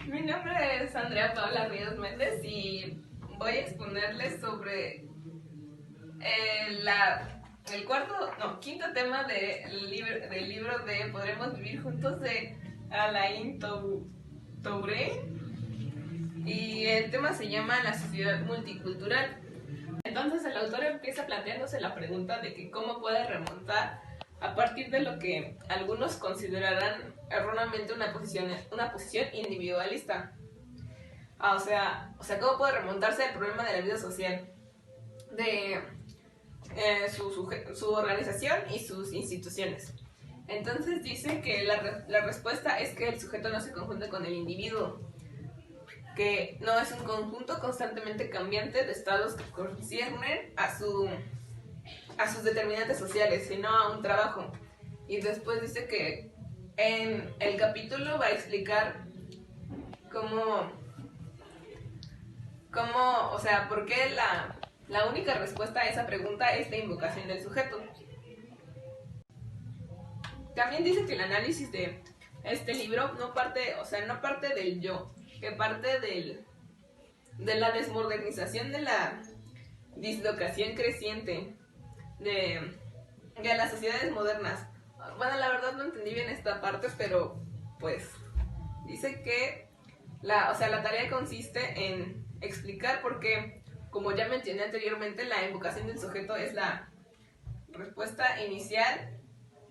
Mi nombre es Andrea Paula Ríos Méndez y voy a exponerles sobre quinto tema del libro de Podremos Vivir Juntos de Alain Touré, y el tema se llama La sociedad multicultural. Entonces el autor empieza planteándose la pregunta de que cómo puede remontar a partir de lo que algunos considerarán erróneamente una posición individualista. ¿Cómo puede remontarse al problema de la vida social, de su organización y sus instituciones? Entonces dice que la respuesta es que el sujeto no se confunde con el individuo, que no es un conjunto constantemente cambiante de estados que conciernen a sus determinantes sociales, sino a un trabajo. Y después dice que en el capítulo va a explicar por qué la única respuesta a esa pregunta es la invocación del sujeto. También dice que el análisis de este libro no parte del yo, que parte de la desmodernización, de la dislocación creciente de las sociedades modernas. Bueno, la verdad no entendí bien esta parte, pero pues dice que la tarea consiste en explicar por qué, como ya mencioné anteriormente, la invocación del sujeto es la respuesta inicial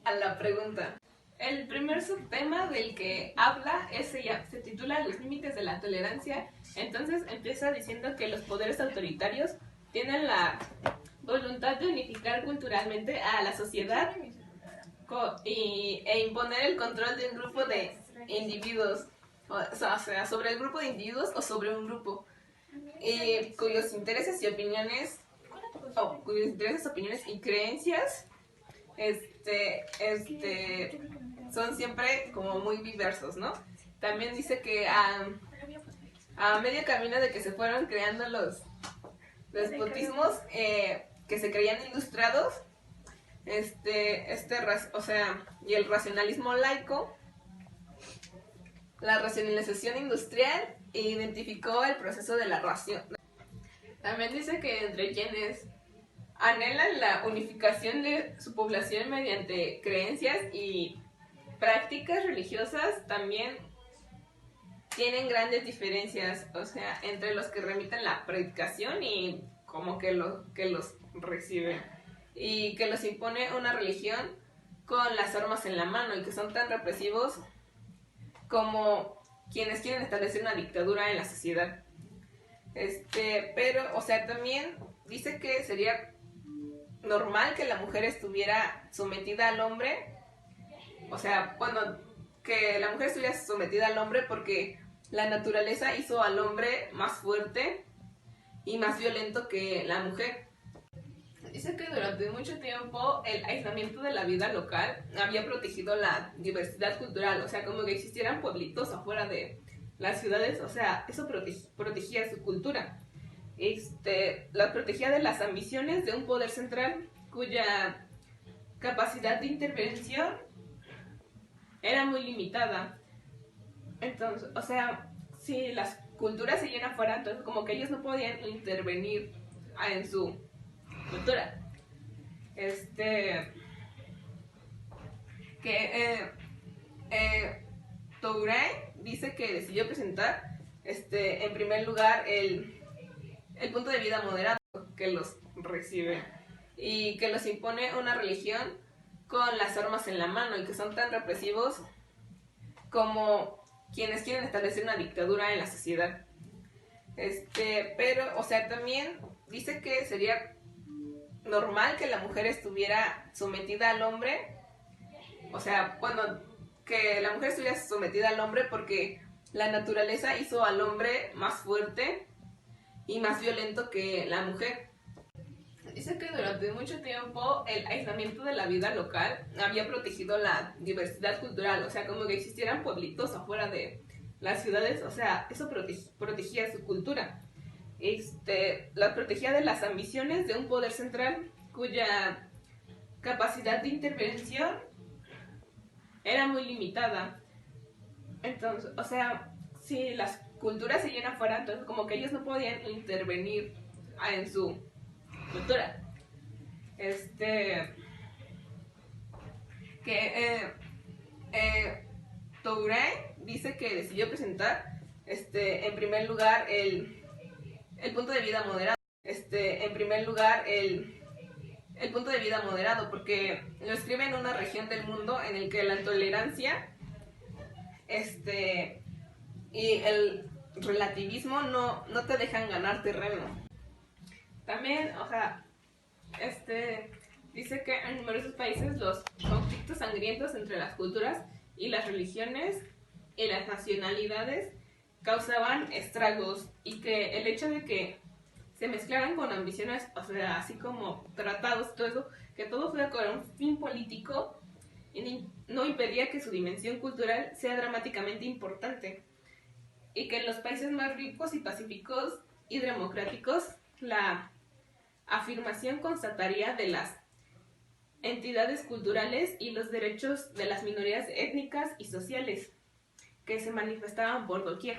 a la pregunta. El primer subtema del que habla se titula Los límites de la tolerancia. Entonces empieza diciendo que los poderes autoritarios tienen la voluntad de unificar culturalmente a la sociedad e imponer el control de un grupo de individuos, sobre el grupo de individuos o sobre un grupo, cuyos intereses, opiniones y creencias son siempre como muy diversos, ¿no? También dice que a medio camino de que se fueron creando los despotismos que se creían ilustrados, y el racionalismo laico, la racionalización industrial, identificó el proceso de la ración. También dice que entre quienes anhelan la unificación de su población mediante creencias y prácticas religiosas, también tienen grandes diferencias, entre los que remiten la predicación y como que los reciben, y que los impone una religión con las armas en la mano, y que son tan represivos como quienes quieren establecer una dictadura en la sociedad. También dice que sería normal que la mujer estuviera sometida al hombre, que la mujer estuviera sometida al hombre porque la naturaleza hizo al hombre más fuerte y más violento que la mujer. Dice que durante mucho tiempo el aislamiento de la vida local había protegido la diversidad cultural, como que existieran pueblitos afuera de las ciudades, eso protegía su cultura. La protegía de las ambiciones de un poder central cuya capacidad de intervención era muy limitada. Entonces, si las culturas seguían afuera, entonces como que ellos no podían intervenir en su cultura. Touré dice que decidió presentar en primer lugar el punto de vida moderado, que los recibe y que los impone una religión con las armas en la mano, y que son tan represivos como quienes quieren establecer una dictadura en la sociedad. También dice que sería normal que la mujer estuviera sometida al hombre, que la mujer estuviera sometida al hombre porque la naturaleza hizo al hombre más fuerte y más violento que la mujer. Dice que durante mucho tiempo el aislamiento de la vida local había protegido la diversidad cultural, como que existieran pueblitos afuera de las ciudades, eso protegía su cultura. La protegía de las ambiciones de un poder central cuya capacidad de intervención era muy limitada. Entonces, si las culturas seguían afuera, entonces como que ellos no podían intervenir en su cultura. Touraine dice que decidió presentar en primer lugar el punto de vida moderado. En primer lugar el punto de vida moderado, porque lo escribe en una región del mundo en el que la intolerancia y el relativismo no te dejan ganar terreno. También, o sea, dice que en numerosos países los conflictos sangrientos entre las culturas y las religiones y las nacionalidades causaban estragos, y que el hecho de que se mezclaran con ambiciones, o sea, así como tratados, todo eso, que todo fuera con un fin político, no impedía que su dimensión cultural sea dramáticamente importante, y que en los países más ricos y pacíficos y democráticos la afirmación constataría de las entidades culturales y los derechos de las minorías étnicas y sociales que se manifestaban por doquier.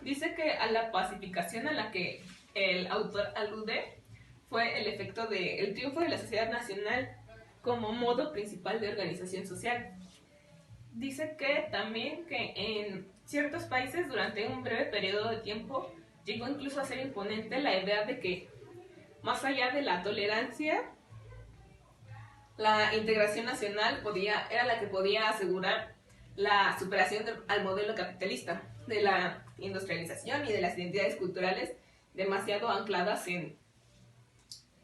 Dice que a la pacificación a la que el autor alude fue el efecto del triunfo de la sociedad nacional como modo principal de organización social. Dice que también que en ciertos países durante un breve periodo de tiempo llegó incluso a ser imponente la idea de que, más allá de la tolerancia, la integración nacional era la que podía asegurar la superación al modelo capitalista, de la industrialización y de las identidades culturales demasiado ancladas en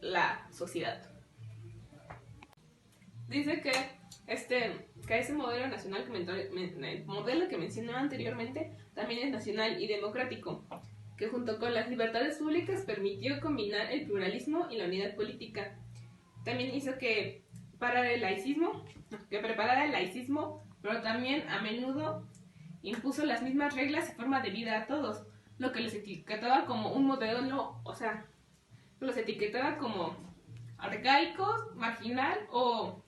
la sociedad. Dice que ese modelo nacional, el modelo que mencioné anteriormente, también es nacional y democrático, que junto con las libertades públicas permitió combinar el pluralismo y la unidad política. También hizo que preparara el laicismo, pero también a menudo impuso las mismas reglas y forma de vida a todos, lo que los etiquetaba como un modelo, o sea, los etiquetaba como arcaicos, marginal o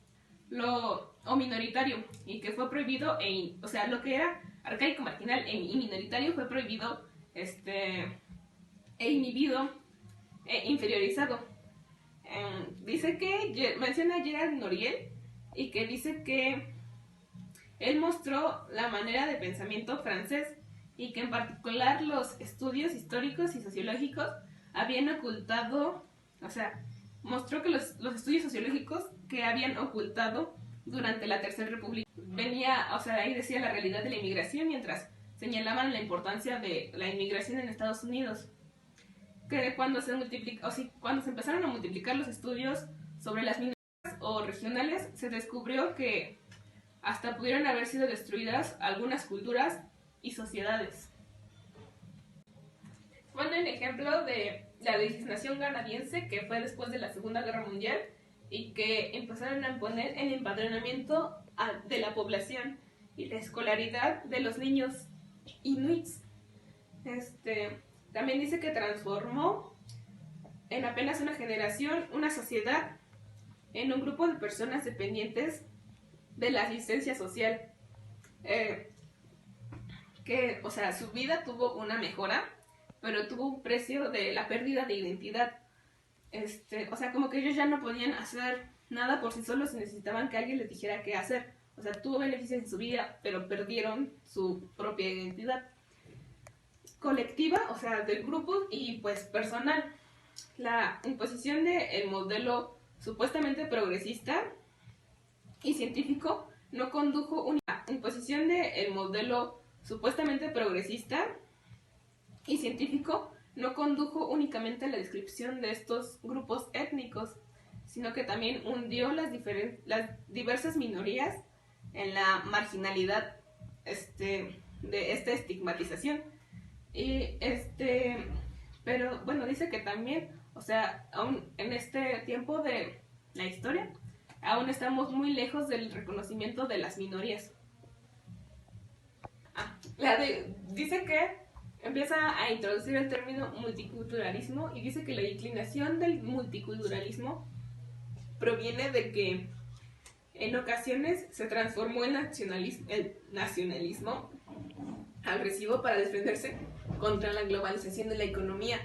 minoritario, y que fue prohibido, o sea, lo que era arcaico, marginal y minoritario fue prohibido, inhibido inferiorizado. Dice que menciona a Gerard Noriel, y que dice que él mostró la manera de pensamiento francés, y que en particular los estudios históricos y sociológicos habían ocultado, o sea, mostró que los estudios sociológicos que habían ocultado durante la Tercera República ahí decía la realidad de la inmigración, mientras señalaban la importancia de la inmigración en Estados Unidos. Que cuando se empezaron a multiplicar los estudios sobre las minorías o regionales, se descubrió que hasta pudieron haber sido destruidas algunas culturas y sociedades. Bueno, el ejemplo de la legislación canadiense, que fue después de la Segunda Guerra Mundial, y que empezaron a imponer el empadronamiento de la población y la escolaridad de los niños inuits. También dice que transformó en apenas una generación una sociedad en un grupo de personas dependientes de la asistencia social, o sea, su vida tuvo una mejora, pero tuvo un precio de la pérdida de identidad. O sea, como que ellos ya no podían hacer nada por sí solos y necesitaban que alguien les dijera qué hacer. O sea, tuvo beneficios en su vida, pero perdieron su propia identidad colectiva, o sea, del grupo, y pues personal. La imposición del modelo supuestamente progresista y científico no condujo únicamente a la descripción de estos grupos étnicos, sino que también hundió las diversas minorías en la marginalidad de esta estigmatización. Y pero bueno, dice que también, o sea, aún en este tiempo de la historia, aún estamos muy lejos del reconocimiento de las minorías. Dice que empieza a introducir el término multiculturalismo, y dice que la inclinación del multiculturalismo proviene de que en ocasiones se transformó en nacionalismo agresivo para defenderse contra la globalización de la economía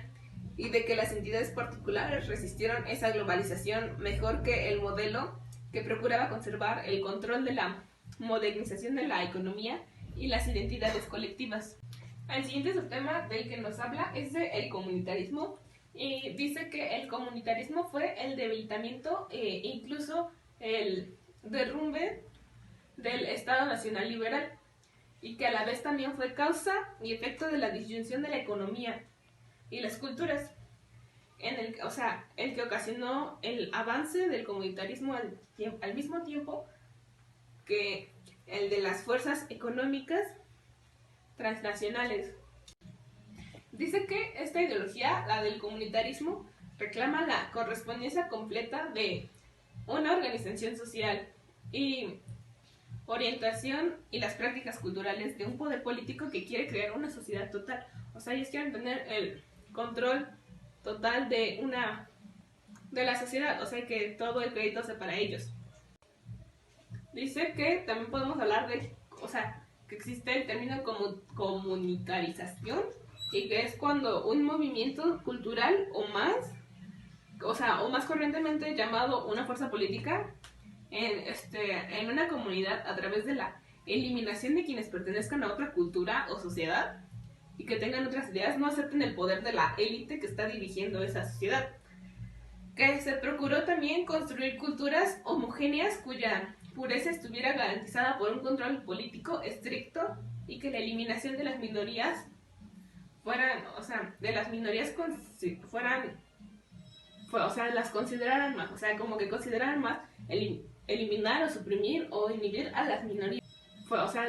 y de que las entidades particulares resistieron esa globalización mejor que el modelo que procuraba conservar el control de la modernización de la economía y las identidades colectivas. El siguiente subtema del que nos habla es el comunitarismo, y dice que el comunitarismo fue el debilitamiento e incluso el derrumbe del Estado Nacional Liberal, y que a la vez también fue causa y efecto de la disyunción de la economía y las culturas, el que ocasionó el avance del comunitarismo al mismo tiempo que el de las fuerzas económicas transnacionales. Dice que esta ideología, la del comunitarismo, reclama la correspondencia completa de una organización social y orientación y las prácticas culturales de un poder político que quiere crear una sociedad total. O sea, ellos quieren tener el control total de la sociedad, o sea, que todo el crédito sea para ellos. Dice que también podemos hablar que existe el término comunitarización, y que es cuando un movimiento cultural o más corrientemente llamado una fuerza política en una comunidad a través de la eliminación de quienes pertenezcan a otra cultura o sociedad y que tengan otras ideas, no acepten el poder de la élite que está dirigiendo esa sociedad. Que se procuró también construir culturas homogéneas cuya pureza estuviera garantizada por un control político estricto y que la eliminación de las minorías las consideraran más, como que consideraran más eliminar o suprimir o inhibir a las minorías.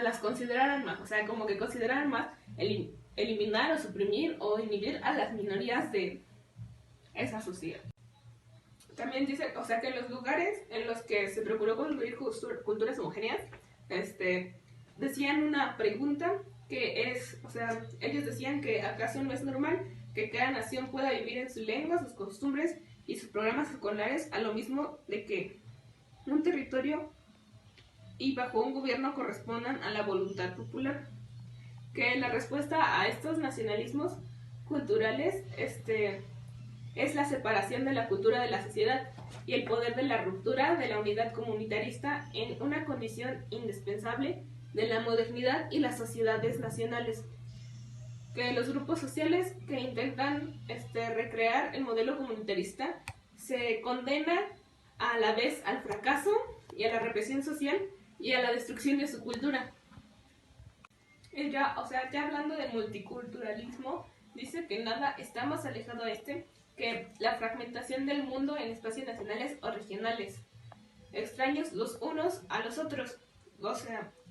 Las consideraran más, como que consideraran más eliminar o suprimir o inhibir a las minorías de esa sociedad. También dice, que los lugares en los que se procuró construir culturas homogéneas, decían una pregunta que es, ellos decían que acaso no es normal que cada nación pueda vivir en su lengua, sus costumbres y sus programas escolares a lo mismo de que un territorio y bajo un gobierno correspondan a la voluntad popular. Que la respuesta a estos nacionalismos culturales es la separación de la cultura de la sociedad y el poder de la ruptura de la unidad comunitarista en una condición indispensable de la modernidad y las sociedades nacionales. Que los grupos sociales que intentan recrear el modelo comunitarista se condenan a la vez al fracaso y a la represión social y a la destrucción de su cultura. Ya hablando de multiculturalismo, dice que nada está más alejado que la fragmentación del mundo en espacios nacionales o regionales, extraños los unos a los otros,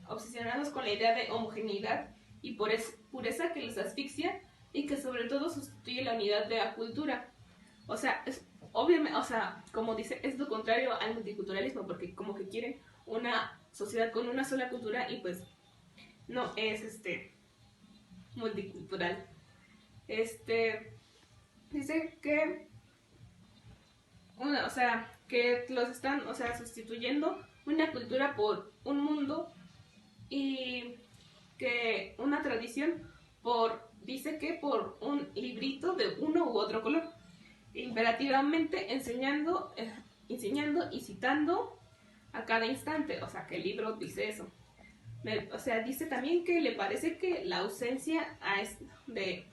obsesionados con la idea de homogeneidad y pureza que los asfixia y que sobre todo sustituye la unidad de la cultura. Obviamente, como dice, es lo contrario al multiculturalismo, porque como que quieren una sociedad con una sola cultura y pues no es multicultural. Dice que que los están, sustituyendo una cultura por un mundo y que una tradición dice que por un librito de uno u otro color, imperativamente enseñando y citando a cada instante, que el libro dice eso. Dice también que le parece que la ausencia de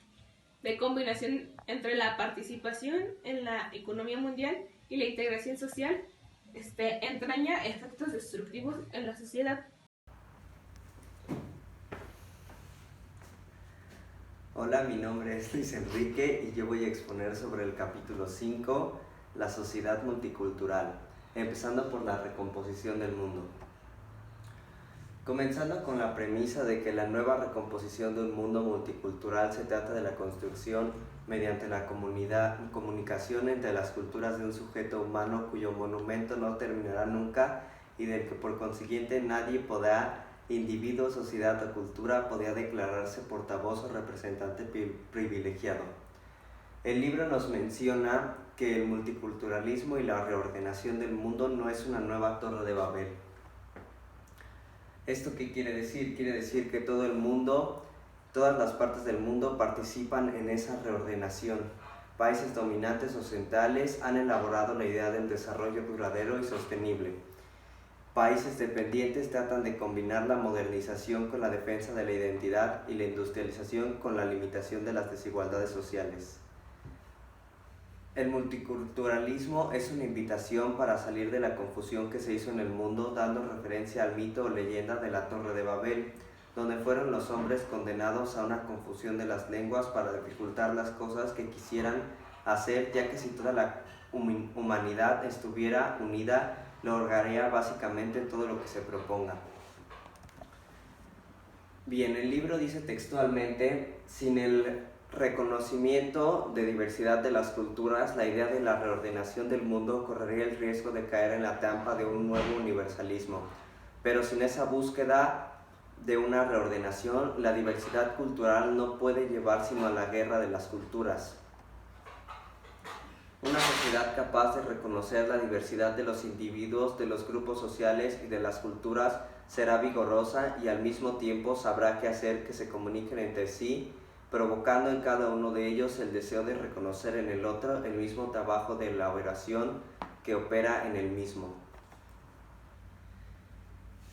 combinación entre la participación en la economía mundial y la integración social entraña efectos destructivos en la sociedad. Hola, mi nombre es Luis Enrique y yo voy a exponer sobre el capítulo 5, la sociedad multicultural, empezando por la recomposición del mundo. Comenzando con la premisa de que la nueva recomposición de un mundo multicultural se trata de la construcción mediante la comunicación entre las culturas de un sujeto humano cuyo monumento no terminará nunca y del que por consiguiente nadie individuo, sociedad o cultura, podía declararse portavoz o representante privilegiado. El libro nos menciona que el multiculturalismo y la reordenación del mundo no es una nueva Torre de Babel, ¿Esto qué quiere decir? Quiere decir que todo el mundo, todas las partes del mundo participan en esa reordenación. Países dominantes occidentales han elaborado la idea del desarrollo duradero y sostenible. Países dependientes tratan de combinar la modernización con la defensa de la identidad y la industrialización con la limitación de las desigualdades sociales. El multiculturalismo es una invitación para salir de la confusión que se hizo en el mundo, dando referencia al mito o leyenda de la Torre de Babel, donde fueron los hombres condenados a una confusión de las lenguas para dificultar las cosas que quisieran hacer, ya que si toda la humanidad estuviera unida, lograría básicamente todo lo que se proponga. Bien, el libro dice textualmente: sin el reconocimiento de diversidad de las culturas, la idea de la reordenación del mundo correría el riesgo de caer en la trampa de un nuevo universalismo. Pero sin esa búsqueda de una reordenación, la diversidad cultural no puede llevar sino a la guerra de las culturas. Una sociedad capaz de reconocer la diversidad de los individuos, de los grupos sociales y de las culturas será vigorosa y al mismo tiempo sabrá qué hacer que se comuniquen entre sí, provocando en cada uno de ellos el deseo de reconocer en el otro el mismo trabajo de elaboración que opera en el mismo.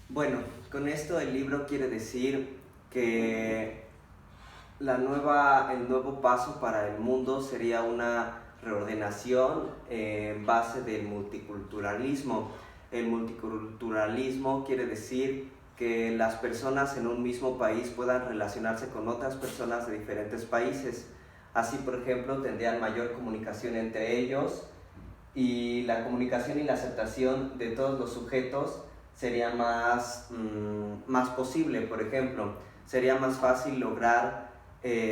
Bueno, con esto el libro quiere decir que el nuevo paso para el mundo sería una reordenación en base del multiculturalismo. El multiculturalismo quiere decir que las personas en un mismo país puedan relacionarse con otras personas de diferentes países. Así, por ejemplo, tendrían mayor comunicación entre ellos y la comunicación y la aceptación de todos los sujetos sería más posible. Por ejemplo, sería más fácil lograr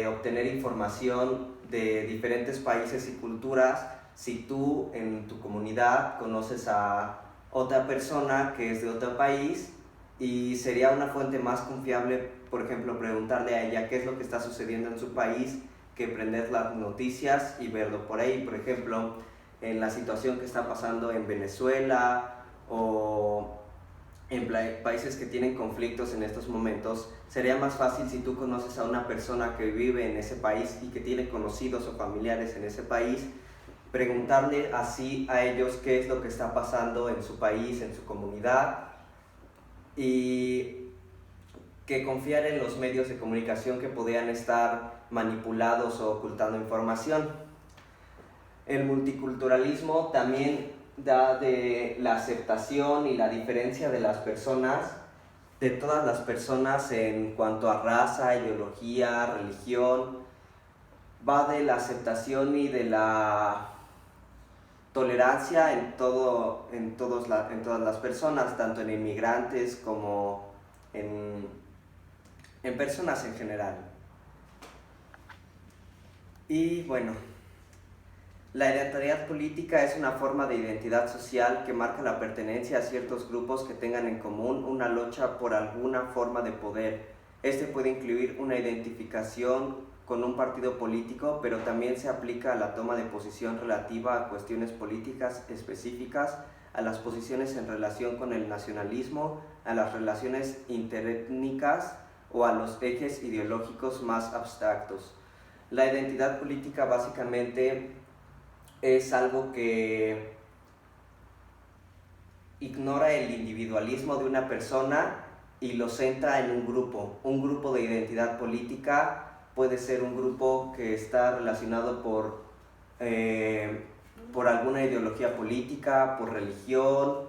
obtener información de diferentes países y culturas si tú en tu comunidad conoces a otra persona que es de otro país, y sería una fuente más confiable, por ejemplo, preguntarle a ella qué es lo que está sucediendo en su país, que prender las noticias y verlo por ahí. Por ejemplo, en la situación que está pasando en Venezuela o en países que tienen conflictos en estos momentos, sería más fácil si tú conoces a una persona que vive en ese país y que tiene conocidos o familiares en ese país, preguntarle así a ellos qué es lo que está pasando en su país, en su comunidad, y que confiar en los medios de comunicación que podían estar manipulados o ocultando información. El multiculturalismo también da de la aceptación y la diferencia de las personas, de todas las personas en cuanto a raza, ideología, religión. Va de la aceptación y de la tolerancia en todas las personas, tanto en inmigrantes como en personas en general. Y bueno, la identidad política es una forma de identidad social que marca la pertenencia a ciertos grupos que tengan en común una lucha por alguna forma de poder. Este puede incluir una identificación con un partido político, pero también se aplica a la toma de posición relativa a cuestiones políticas específicas, a las posiciones en relación con el nacionalismo, a las relaciones interétnicas o a los ejes ideológicos más abstractos. La identidad política básicamente es algo que ignora el individualismo de una persona y lo centra en un grupo. Un grupo de identidad política puede ser un grupo que está relacionado por alguna ideología política, por religión,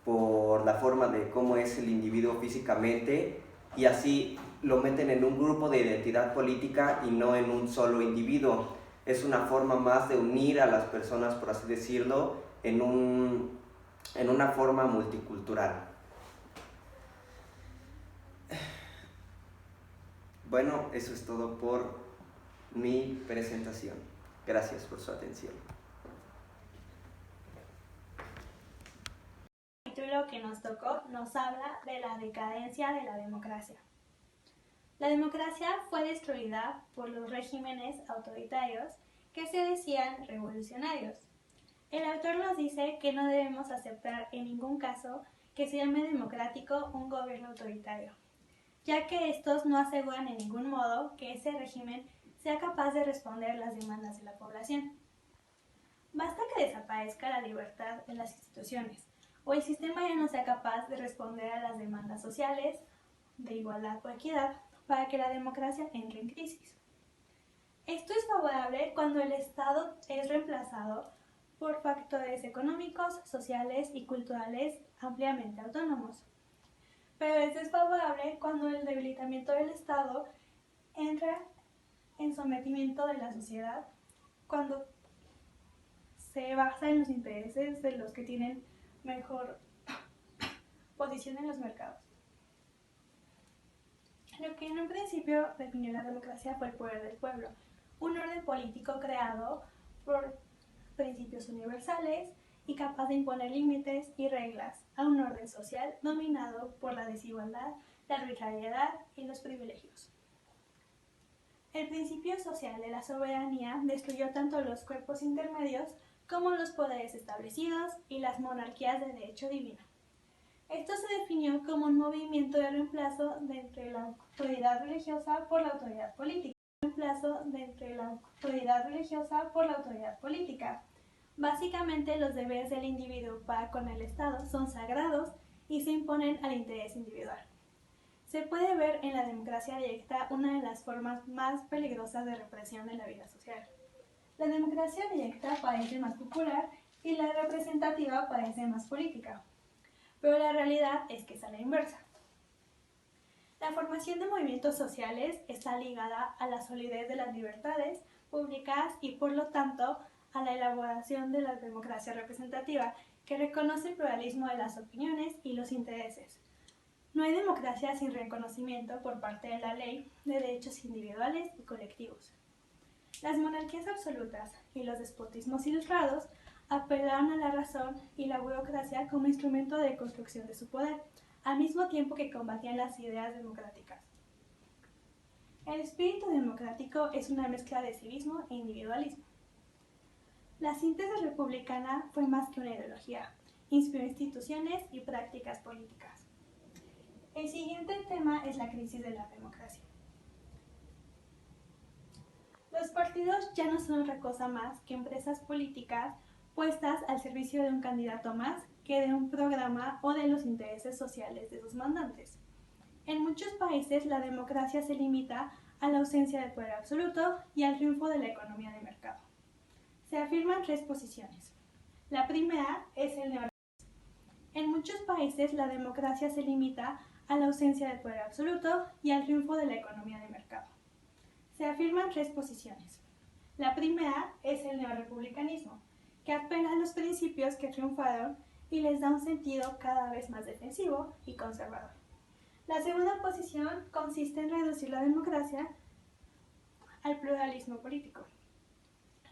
por la forma de cómo es el individuo físicamente, y así lo meten en un grupo de identidad política y no en un solo individuo. Es una forma más de unir a las personas, por así decirlo, en una forma multicultural. Bueno, eso es todo por mi presentación. Gracias por su atención. El capítulo que nos tocó nos habla de la decadencia de la democracia. La democracia fue destruida por los regímenes autoritarios que se decían revolucionarios. El autor nos dice que no debemos aceptar en ningún caso que se llame democrático un gobierno autoritario, ya que estos no aseguran en ningún modo que ese régimen sea capaz de responder las demandas de la población. Basta que desaparezca la libertad en las instituciones, o el sistema ya no sea capaz de responder a las demandas sociales, de igualdad o equidad, para que la democracia entre en crisis. Esto es favorable cuando el Estado es reemplazado por factores económicos, sociales y culturales ampliamente autónomos. Pero es desfavorable cuando el debilitamiento del Estado entra en sometimiento de la sociedad, cuando se basa en los intereses de los que tienen mejor posición en los mercados. Lo que en un principio definió la democracia fue el poder del pueblo, un orden político creado por principios universales y capaz de imponer límites y reglas a un orden social dominado por la desigualdad, la arbitrariedad y los privilegios. El principio social de la soberanía destruyó tanto los cuerpos intermedios como los poderes establecidos y las monarquías de derecho divino. Esto se definió como un movimiento de reemplazo de entre la autoridad religiosa por la autoridad política. Básicamente, los deberes del individuo para con el Estado son sagrados y se imponen al interés individual. Se puede ver en la democracia directa una de las formas más peligrosas de represión de la vida social. La democracia directa parece más popular y la representativa parece más política, pero la realidad es que es a la inversa. La formación de movimientos sociales está ligada a la solidez de las libertades públicas y, por lo tanto, a la elaboración de la democracia representativa, que reconoce el pluralismo de las opiniones y los intereses. No hay democracia sin reconocimiento por parte de la ley de derechos individuales y colectivos. Las monarquías absolutas y los despotismos ilustrados apelaron a la razón y la burocracia como instrumento de construcción de su poder, al mismo tiempo que combatían las ideas democráticas. El espíritu democrático es una mezcla de civismo e individualismo. La síntesis republicana fue más que una ideología, inspiró instituciones y prácticas políticas. El siguiente tema es la crisis de la democracia. Los partidos ya no son otra cosa más que empresas políticas puestas al servicio de un candidato más que de un programa o de los intereses sociales de sus mandantes. En muchos países la democracia se limita a la ausencia de poder absoluto y al triunfo de la economía de mercado. Se afirman tres posiciones. La primera es el neoliberalismo. En muchos países la democracia se limita a la ausencia de poder absoluto y al triunfo de la economía de mercado. Se afirman tres posiciones. La primera es el neorepublicanismo, que apela a los principios que triunfaron y les da un sentido cada vez más defensivo y conservador. La segunda posición consiste en reducir la democracia al pluralismo político.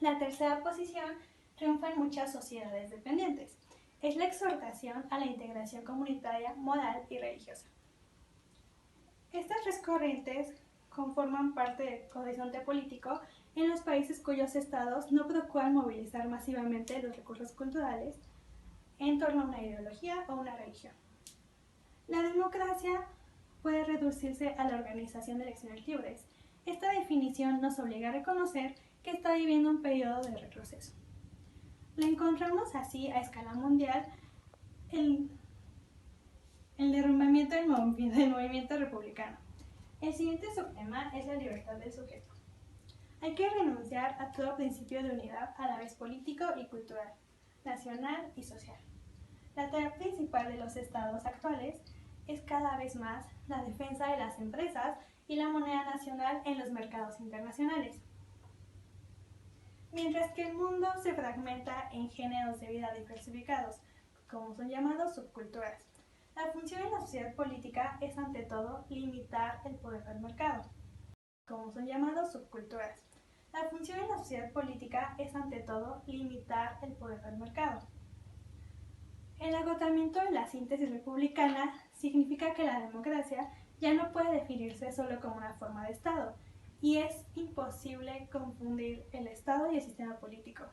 La tercera posición triunfa en muchas sociedades dependientes. Es la exhortación a la integración comunitaria, moral y religiosa. Estas tres corrientes conforman parte del horizonte político en los países cuyos estados no procuran movilizar masivamente los recursos culturales en torno a una ideología o una religión. La democracia puede reducirse a la organización de elecciones libres. Esta definición nos obliga a reconocer que está viviendo un periodo de retroceso. La encontramos así a escala mundial el derrumbamiento del movimiento republicano. El siguiente subtema es la libertad del sujeto. Hay que renunciar a todo principio de unidad a la vez político y cultural, nacional y social. La tarea principal de los estados actuales es cada vez más la defensa de las empresas y la moneda nacional en los mercados internacionales. Mientras que el mundo se fragmenta en géneros de vida diversificados, como son llamados subculturas, la función de la sociedad política es ante todo limitar el poder del mercado, como son llamados subculturas. La función de la sociedad política es ante todo limitar el poder del mercado. El agotamiento de la síntesis republicana significa que la democracia ya no puede definirse solo como una forma de Estado, y es imposible confundir el Estado y el sistema político.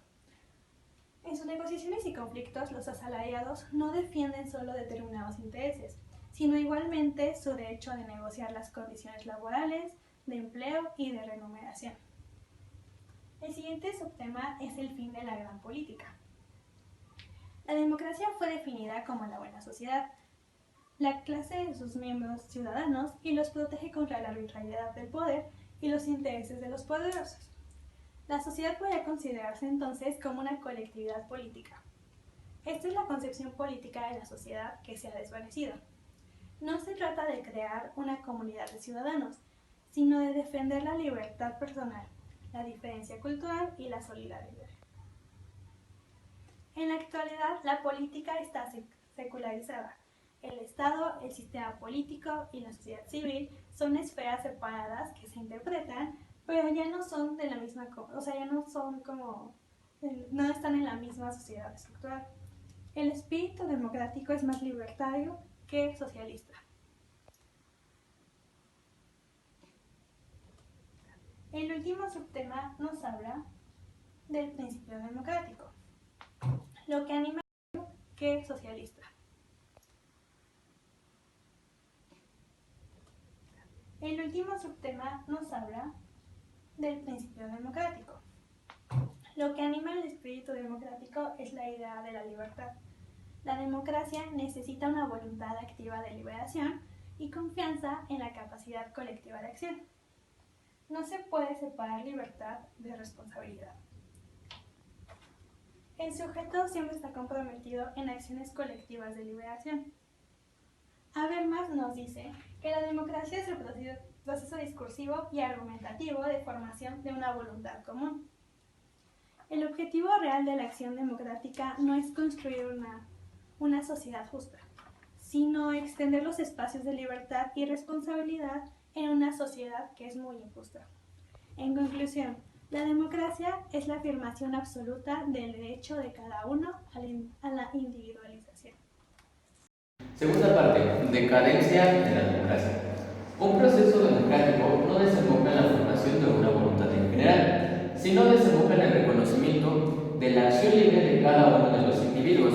En sus negociaciones y conflictos, los asalariados no defienden solo determinados intereses, sino igualmente su derecho de negociar las condiciones laborales, de empleo y de remuneración. El siguiente subtema es el fin de la gran política. La democracia fue definida como la buena sociedad, la clase de sus miembros ciudadanos y los protege contra la arbitrariedad del poder y los intereses de los poderosos. La sociedad podría considerarse entonces como una colectividad política. Esta es la concepción política de la sociedad que se ha desvanecido. No se trata de crear una comunidad de ciudadanos, sino de defender la libertad personal, la diferencia cultural y la solidaridad. En la actualidad, la política está secularizada. El Estado, el sistema político y la sociedad civil son esferas separadas que se interpretan, pero ya no son de la misma, no están en la misma sociedad estructural. El espíritu democrático es más libertario que socialista. El último subtema nos habla del principio democrático, lo que anima que es socialista. El último subtema nos habla del principio democrático. Lo que anima el espíritu democrático es la idea de la libertad. La democracia necesita una voluntad activa de liberación y confianza en la capacidad colectiva de acción. No se puede separar libertad de responsabilidad. El sujeto siempre está comprometido en acciones colectivas de liberación. Habermas nos dice que la democracia es el proceso discursivo y argumentativo de formación de una voluntad común. El objetivo real de la acción democrática no es construir una sociedad justa, sino extender los espacios de libertad y responsabilidad en una sociedad que es muy injusta. En conclusión, la democracia es la afirmación absoluta del derecho de cada uno a la individualización. Segunda parte, decadencia de la democracia. Un proceso democrático no desemboca en la formación de una voluntad en general, sino desemboca en el reconocimiento de la acción libre de cada uno de los individuos.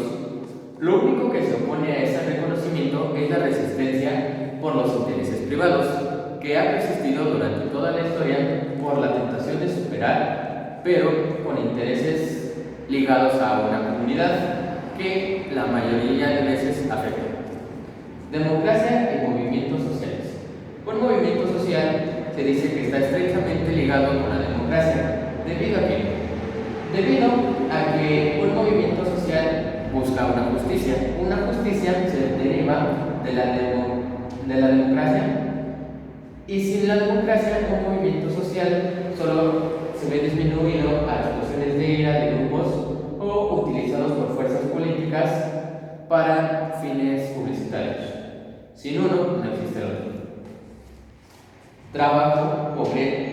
Lo único que se opone a ese reconocimiento es la resistencia por los intereses privados, que ha persistido durante toda la historia por la tentación de superar, pero con intereses ligados a una comunidad que la mayoría de veces afecta. Democracia y movimientos sociales. Un movimiento social se dice que está estrechamente ligado con la democracia. ¿Debido a qué? Debido a que un movimiento social busca una justicia. Una justicia se deriva de la democracia. Y sin la democracia, un movimiento social solo se ve disminuido a expresiones de ira de grupos o utilizados por fuerzas políticas para fines publicitarios. Sin uno, no existe el otro. Trabajo,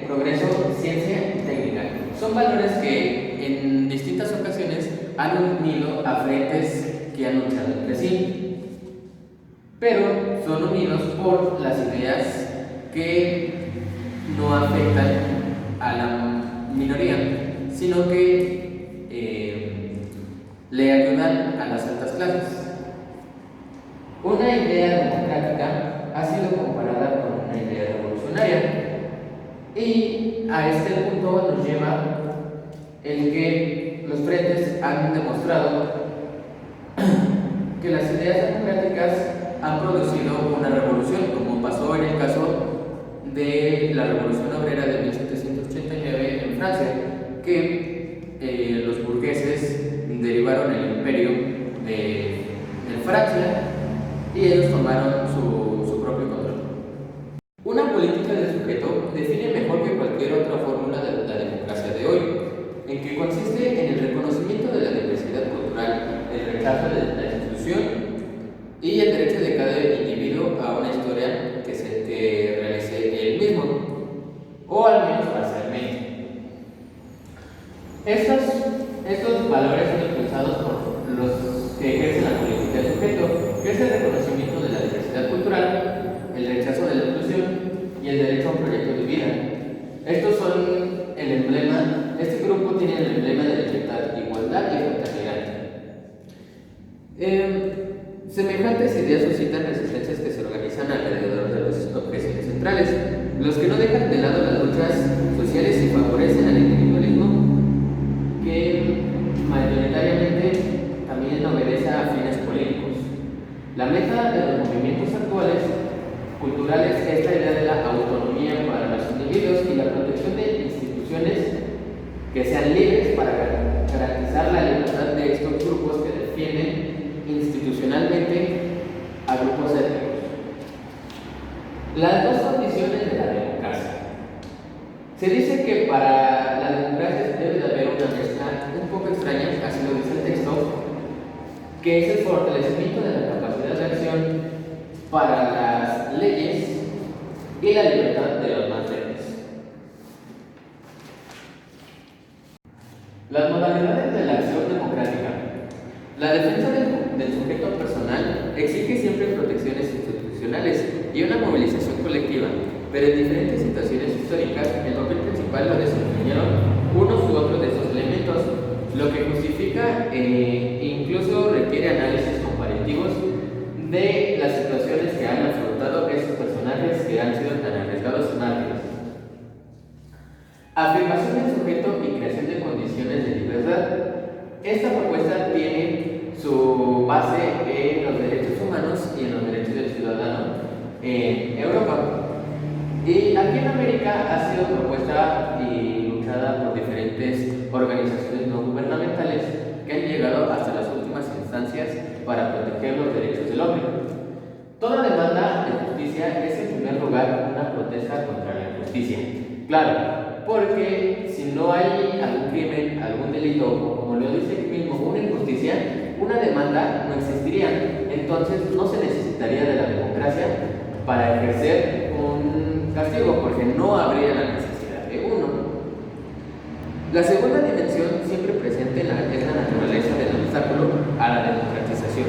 progreso, ciencia y técnica son valores que en distintas ocasiones han unido a frentes que han luchado entre sí, pero son unidos por las ideas que no afectan a la minoría, sino que le ayudan a las altas clases. Una idea democrática ha sido comparada con una idea revolucionaria, y a este punto nos lleva el que los frentes han demostrado que las ideas democráticas han producido una revolución, como pasó en el caso de la Revolución Obrera de 1789 en Francia, que los burgueses derivaron el imperio de Francia y ellos tomaron su propio control. Una política del sujeto define mejor que cualquier otra fórmula de la democracia de hoy, en que consiste en el reconocimiento de la diversidad cultural, el rechazo de la exclusión y el derecho de cada individuo a una historia que realice él mismo, o al menos parcialmente. Estos valores son impulsados por los que ejercen la política del sujeto, que es el reconocimiento de la diversidad cultural, el rechazo de la exclusión y el derecho a un proyecto de vida. Estos son el emblema, este grupo tiene el emblema de libertad, igualdad y fraternidad. Estas ideas suscitan resistencias que se organizan alrededor de las objeciones centrales, los que no dejan de lado las luchas sociales y favorecen al individualismo, que mayoritariamente también obedece a fines políticos. La meta de los movimientos actuales culturales es la idea de la autonomía para los individuos y la protección de instituciones que sean libres para garantizar la libertad de estos grupos que defienden institucionalmente a grupos étnicos. Las dos condiciones de la democracia. Se dice que para la democracia debe de haber una mezcla un poco extraña, así lo dice el texto, que es el fortalecimiento de la capacidad de acción para las leyes y la libertad de los más débiles. Las modalidades de la acción democrática. La defensa del sujeto personal exige siempre protecciones institucionales y una movilización colectiva, pero en diferentes situaciones históricas el papel principal lo desempeñaron unos u otros de esos elementos, lo que justifica e incluso requiere análisis comparativos de las situaciones que han afrontado esos personajes que han sido tan arriesgados y mártires. Afirmación del sujeto y creación de condiciones de libertad. Esta propuesta tiene su base en los derechos humanos y en los derechos del ciudadano en Europa. Y aquí en América ha sido propuesta y luchada por diferentes organizaciones no gubernamentales que han llegado hasta las últimas instancias para proteger los derechos del hombre. Toda demanda de justicia es en primer lugar una protesta contra la injusticia. Claro, porque si no hay algún crimen, algún delito, o como lo dice aquí mismo, una injusticia, una demanda no existiría. Entonces no se necesitaría de la democracia para ejercer un castigo, porque no habría la necesidad de uno. La segunda dimensión siempre presente es la naturaleza del obstáculo a la democratización.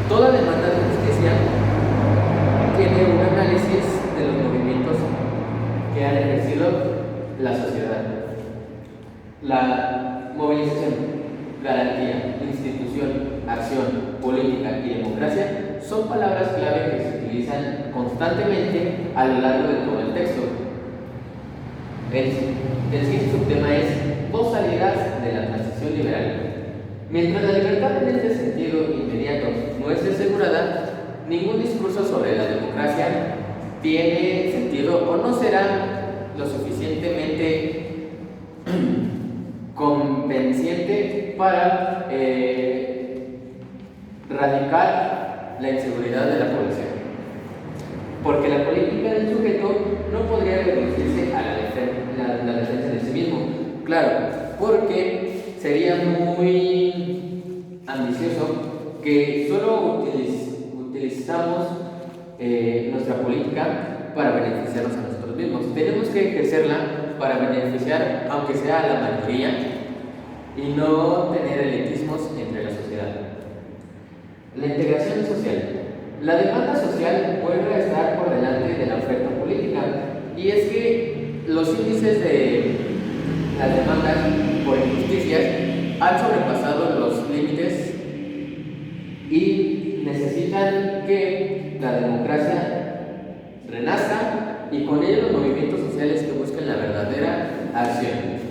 Toda demanda de justicia tiene un análisis de los movimientos que han ejercido la sociedad. La movilización, garantía, institución, acción, política y democracia son palabras clave que se utilizan constantemente a lo largo de todo el texto. El siguiente subtema es dos salidas de la transición liberal. Mientras la libertad en este sentido inmediato no es asegurada, ningún discurso sobre la democracia tiene sentido o no será lo suficientemente convenciente para erradicar la inseguridad de la población. Porque la política del sujeto no podría reducirse a la defensa de sí mismo. Claro, porque sería muy ambicioso que solo utilizamos nuestra política para beneficiarnos a nosotros mismos. Tenemos que ejercerla para beneficiar, aunque sea a la mayoría, y no tener elitismos entre la sociedad. La integración social. La demanda social vuelve a estar por delante de la oferta política, y es que los índices de las demandas por injusticias han sobrepasado los límites y necesitan que la democracia renazca y con ello los movimientos sociales que busquen la verdadera acción.